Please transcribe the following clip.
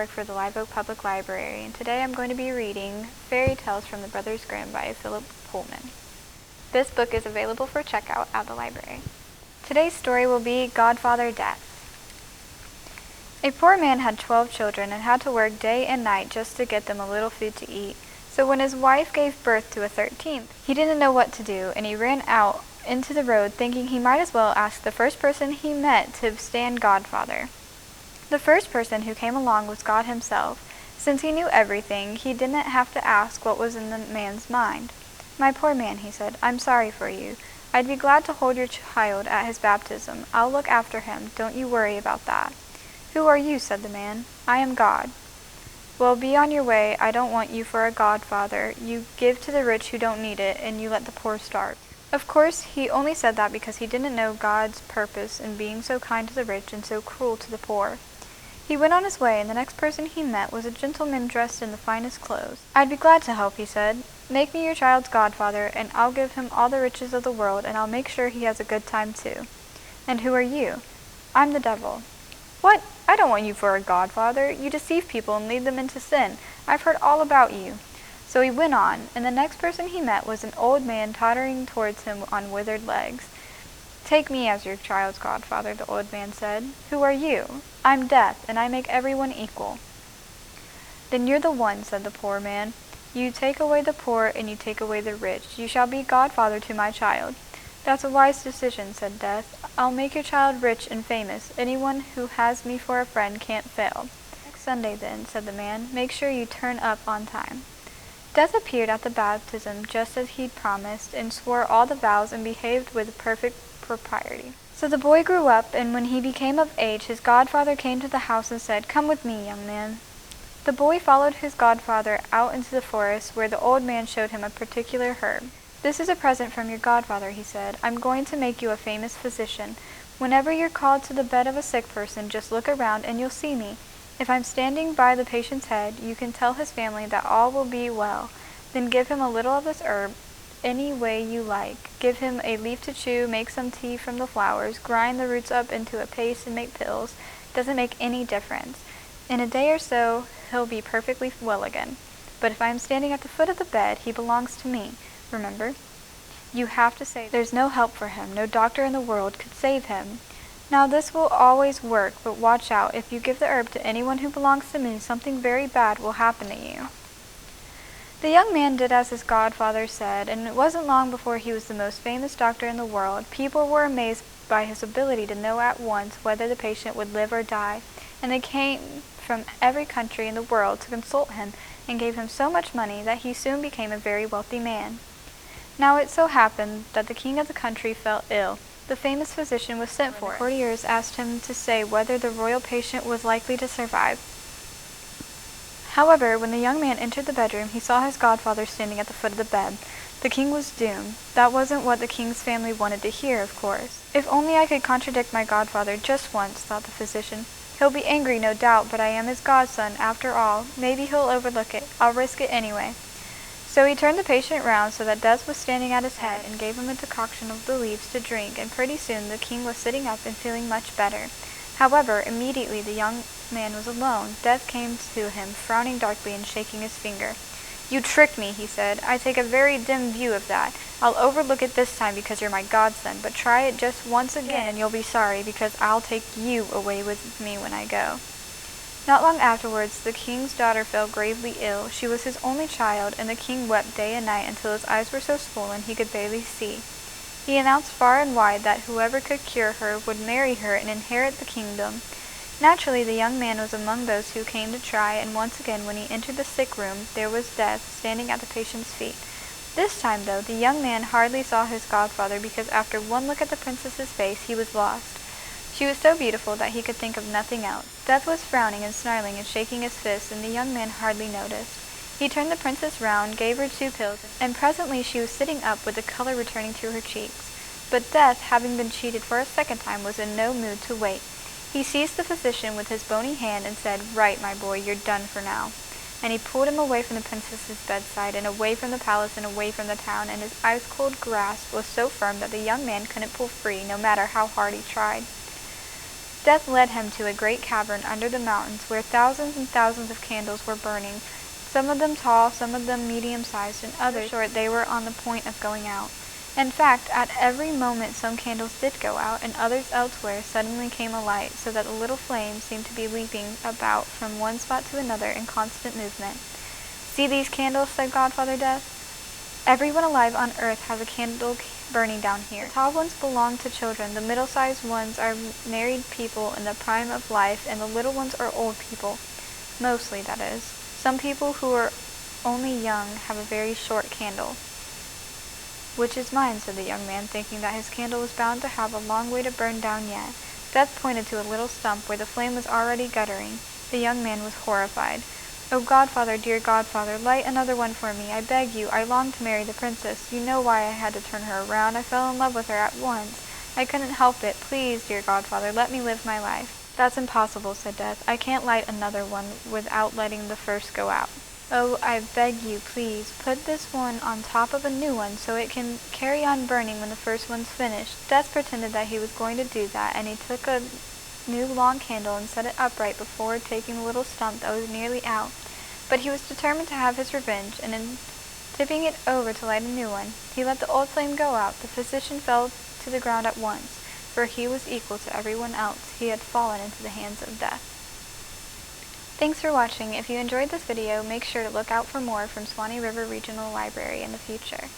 work for the Live Oak Public Library, and today I'm going to be reading Fairy Tales from the Brothers Grimm by Phillip Pullman. This book is available for checkout at the library. Today's story will be Godfather Death. A poor man had 12 children and had to work day and night just to get them a little food to eat. So when his wife gave birth to a 13th, he didn't know what to do, and he ran out into the road thinking he might as well ask the first person he met to stand godfather. The first person who came along was God himself. Since he knew everything, he didn't have to ask what was in the man's mind. "My poor man," he said, "I'm sorry for you. I'd be glad to hold your child at his baptism. I'll look after him. Don't you worry about that." "Who are you?" said the man. "I am God." "Well, be on your way. I don't want you for a godfather. You give to the rich who don't need it, and you let the poor starve." Of course, he only said that because he didn't know God's purpose in being so kind to the rich and so cruel to the poor. He went on his way, and the next person he met was a gentleman dressed in the finest clothes. "I'd be glad to help," he said. "Make me your child's godfather, and I'll give him all the riches of the world, and I'll make sure he has a good time too." "And who are you?" "I'm the devil." "What? I don't want you for a godfather. You deceive people and lead them into sin. I've heard all about you." So he went on, and the next person he met was an old man tottering towards him on withered legs. "Take me as your child's godfather," the old man said. "Who are you?" "I'm Death, and I make everyone equal." "Then you're the one," said the poor man. "You take away the poor, and you take away the rich. You shall be godfather to my child." "That's a wise decision," said Death. "I'll make your child rich and famous. Anyone who has me for a friend can't fail." "Next Sunday, then," said the man. "Make sure you turn up on time." Death appeared at the baptism just as he'd promised, and swore all the vows and behaved with perfect propriety. So the boy grew up, and when he became of age, his godfather came to the house and said, "Come with me, young man." The boy followed his godfather out into the forest, where the old man showed him a particular herb. "This is a present from your godfather," he said. "I'm going to make you a famous physician. Whenever you're called to the bed of a sick person, just look around and you'll see me. If I'm standing by the patient's head, you can tell his family that all will be well. Then give him a little of this herb any way you like. Give him a leaf to chew, make some tea from the flowers, grind the roots up into a paste and make pills. Doesn't make any difference. In a day or so, he'll be perfectly well again. But if I'm standing at the foot of the bed, he belongs to me. Remember, you have to say there's no help for him. No doctor in the world could save him. Now this will always work, but watch out. If you give the herb to anyone who belongs to me, something very bad will happen to you." The young man did as his godfather said, and it wasn't long before he was the most famous doctor in the world. People were amazed by his ability to know at once whether the patient would live or die, and they came from every country in the world to consult him and gave him so much money that he soon became a very wealthy man. Now it so happened that the king of the country fell ill. The famous physician was sent for. The courtiers asked him to say whether the royal patient was likely to survive. However, when the young man entered the bedroom, he saw his godfather standing at the foot of the bed. The king was doomed. That wasn't what the king's family wanted to hear, of course. "If only I could contradict my godfather just once," thought the physician. "He'll be angry, no doubt, but I am his godson, after all. Maybe he'll overlook it. I'll risk it anyway." So he turned the patient round so that Death was standing at his head and gave him a decoction of the leaves to drink, and pretty soon the king was sitting up and feeling much better. However, immediately the young man was alone. Death came to him, frowning darkly and shaking his finger. "You tricked me," he said. "I take a very dim view of that. I'll overlook it this time because you're my godson, but try it just once again and you'll be sorry, because I'll take you away with me when I go." Not long afterwards, the king's daughter fell gravely ill. She was his only child, and the king wept day and night until his eyes were so swollen he could barely see. He announced far and wide that whoever could cure her would marry her and inherit the kingdom. Naturally, the young man was among those who came to try, and once again when he entered the sick room, there was Death standing at the patient's feet. This time, though, the young man hardly saw his godfather, because after one look at the princess's face, he was lost. She was so beautiful that he could think of nothing else. Death was frowning and snarling and shaking his fists, and the young man hardly noticed. He turned the princess round, gave her 2 pills, and presently she was sitting up with the color returning to her cheeks. But Death, having been cheated for a second time, was in no mood to wait. He seized the physician with his bony hand and said, "Right, my boy, you're done for now." And he pulled him away from the princess's bedside, and away from the palace, and away from the town, and his ice-cold grasp was so firm that the young man couldn't pull free, no matter how hard he tried. Death led him to a great cavern under the mountains where thousands and thousands of candles were burning, some of them tall, some of them medium-sized, and others short. They were on the point of going out. In fact, at every moment some candles did go out, and others elsewhere suddenly came alight, so that the little flames seemed to be leaping about from one spot to another in constant movement. "See these candles," said Godfather Death. "Everyone alive on earth has a candle burning down here. The tall ones belong to children, the middle-sized ones are married people in the prime of life, and the little ones are old people. Mostly, that is. Some people who are only young have a very short candle." "Which is mine," said the young man, thinking that his candle was bound to have a long way to burn down yet. Death pointed to a little stump where the flame was already guttering. The young man was horrified. "Oh, Godfather, dear Godfather, light another one for me, I beg you. I long to marry the princess. You know why I had to turn her around. I fell in love with her at once. I couldn't help it. Please, dear Godfather, let me live my life." "That's impossible," said Death. "I can't light another one without letting the first go out." "Oh, I beg you, please, put this one on top of a new one so it can carry on burning when the first one's finished." Death pretended that he was going to do that, and he took a new long candle and set it upright before taking the little stump that was nearly out. But he was determined to have his revenge, and in tipping it over to light a new one, he let the old flame go out. The physician fell to the ground at once, for he was equal to everyone else. He had fallen into the hands of Death. Thanks for watching. If you enjoyed this video, make sure to look out for more from Swanee River Regional Library in the future.